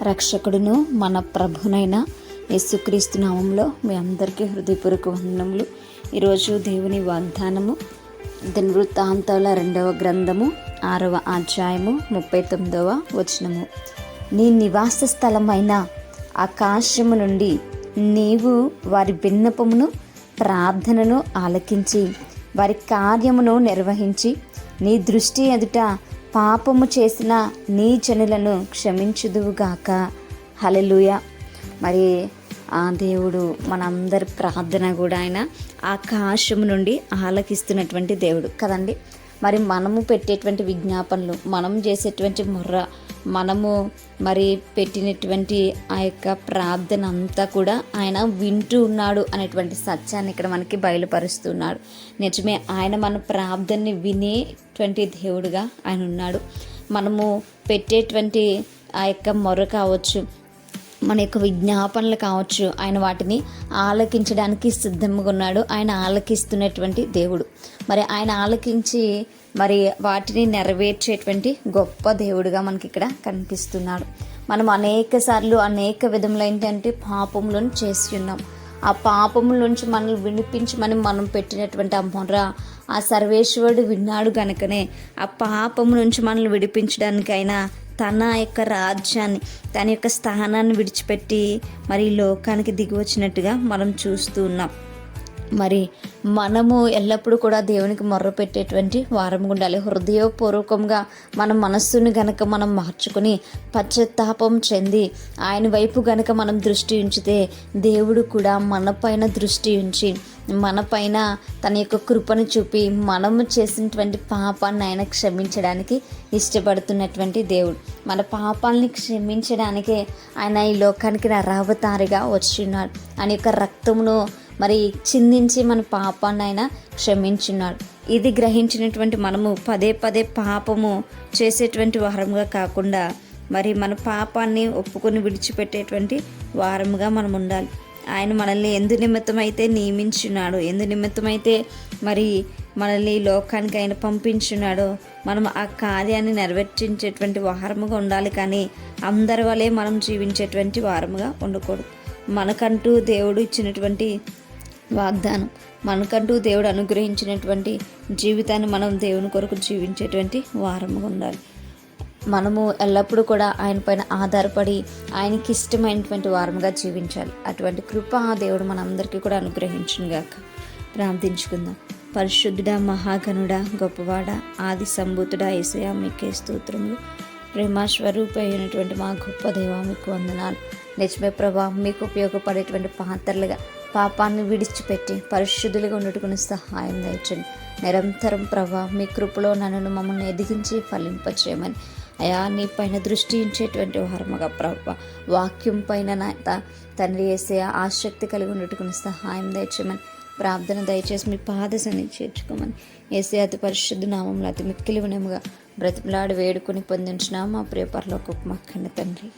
రక్షకుడును మన ప్రభునైన యేసుక్రీస్తు నామంలో మీ అందరికీ హృదయపూర్వక వందనములు. ఈరోజు దేవుని వాగ్దానము దినవృత్తాంతాల 2వ గ్రంథము 6వ అధ్యాయము 39వ వచనము. నీ నివాస స్థలమైన ఆకాశము నుండి నీవు వారి విన్నపమును ప్రార్థనను ఆలకించి వారి కార్యమును నిర్వహించి నీ దృష్టి ఎదుట పాపము చేసిన నీ జనులను క్షమించుదువుగాక. హల్లెలూయా. మరి ఆ దేవుడు మనందరి ప్రార్థన కూడా ఆయన ఆకాశం నుండి ఆలకిస్తున్నటువంటి దేవుడు కదండి. మరి మనము పెట్టేటువంటి విజ్ఞాపనలు, మనం చేసేటువంటి మొర్ర, మనము మరి పెట్టినటువంటి ఆ యొక్క ప్రార్థన అంతా కూడా ఆయన వింటూ ఉన్నాడు అనేటువంటి సత్యాన్ని ఇక్కడ మనకి బయలుపరుస్తున్నాడు. నిజమే, ఆయన మన ప్రార్థనని వినేటువంటి దేవుడుగా ఆయన ఉన్నాడు. మనము పెట్టేటువంటి ఆ యొక్క మొర్ర కావచ్చు, మన యొక్క విజ్ఞాపనలు కావచ్చు, ఆయన వాటిని ఆలకించడానికి సిద్ధంగా ఉన్నాడు. ఆయన ఆలకిస్తున్నటువంటి దేవుడు. మరి ఆయన ఆలకించి మరి వాటిని నెరవేర్చేటువంటి గొప్ప దేవుడుగా మనకి ఇక్కడ కనిపిస్తున్నాడు. మనం అనేక సార్లు అనేక విధములు ఏంటంటే పాపములను చేసి ఉన్నాం. ఆ పాపముల నుంచి మనల్ని వినిపించమని మనం పెట్టినటువంటి ఆ మొర్ర ఆ సర్వేశ్వరుడు విన్నాడు కనుకనే ఆ పాపము నుంచి మనల్ని విడిపించడానికైనా తన యొక్క రాజ్యాన్ని, తన యొక్క స్థానాన్ని విడిచిపెట్టి మరి లోకానికి దిగి వచ్చినట్టుగా మనం చూస్తూ ఉన్నాం. మరి మనము ఎల్లప్పుడూ కూడా దేవునికి మొర్ర పెట్టేటువంటి వారం ఉండాలి. హృదయపూర్వకంగా మన మనస్సును గనక మనం మార్చుకొని పశ్చాత్తాపం చెంది ఆయన వైపు గనక మనం దృష్టి ఉంచితే దేవుడు కూడా మన పైన దృష్టి ఉంచి మన పైన తన యొక్క కృపను చూపి మనము చేసినటువంటి పాపాన్ని ఆయన క్షమించడానికి ఇష్టపడుతున్నటువంటి దేవుడు. మన పాపాలని క్షమించడానికే ఆయన ఈ లోకానికి నరావతారిగా వచ్చిన్నాడు. ఆయన యొక్క రక్తమును మరి చిందించి మన పాపాన్ని ఆయన క్షమించున్నాడు. ఇది గ్రహించినటువంటి మనము పదే పదే పాపము చేసేటువంటి వారముగా కాకుండా మరి మన పాపాన్ని ఒప్పుకొని విడిచిపెట్టేటువంటి వారముగా మనం ఉండాలి. ఆయన మనల్ని ఎందు నిమిత్తమైతే నియమించున్నాడు, ఎందు నిమిత్తమైతే మరి మనల్ని లోకానికి ఆయన పంపించున్నాడో మనం ఆ కార్యాన్ని నెరవేర్చేటువంటి వారముగా ఉండాలి. కానీ అందరి వలె మనం జీవించేటువంటి వారముగా ఉండకూడదు. మనకంటూ దేవుడు ఇచ్చినటువంటి వాగ్దానం, మనకంటూ దేవుడు అనుగ్రహించినటువంటి జీవితాన్ని మనం దేవుని కొరకు జీవించేటువంటి వారముగా ఉండాలి. మనము ఎల్లప్పుడూ కూడా ఆయన పైన ఆధారపడి ఆయనకి ఇష్టమైనటువంటి వారముగా జీవించాలి. అటువంటి కృప ఆ దేవుడు మనందరికీ కూడా అనుగ్రహించునుగాక. ప్రార్థించుకుందాం. పరిశుద్ధుడా, మహాగణుడా, గొప్పవాడా, ఆది సంభూతుడా యేసయ్యా, మీకే స్తోత్రములు. ప్రేమాస్వరూప అయినటువంటి మా గొప్ప దేవా, మీకు వందనాలు. నిజమే ప్రభా, మీకు ఉపయోగపడేటువంటి పాత్రలుగా పాపాన్ని విడిచిపెట్టి పరిశుద్ధులుగా ఉండటుకుని సహాయం దయచండి. నిరంతరం ప్రభా, మీ కృపలో నన్ను మమ్మల్ని ఎదిగించి ఫలింపచేయమని అయా, నీ పైన దృష్టి ఉంచేటువంటి వారముగా ప్రభా, వాక్యం పైన తండ్రి యేసయ్యా ఆసక్తి కలిగి ఉండటుకుని సహాయం దయచేయమని ప్రార్థన దయచేసి మీ పాద సన్నిధి చేర్చుకోమని యేసయ్యా అతి పరిశుద్ధ నామంలో అతి మిక్కిలి వినముగా బ్రతిమలాడి వేడుకొని పొందించిన మా ప్రియ పరలోకపు మా కన్న తండ్రి.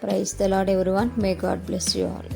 Praise the lord everyone. May God bless you all.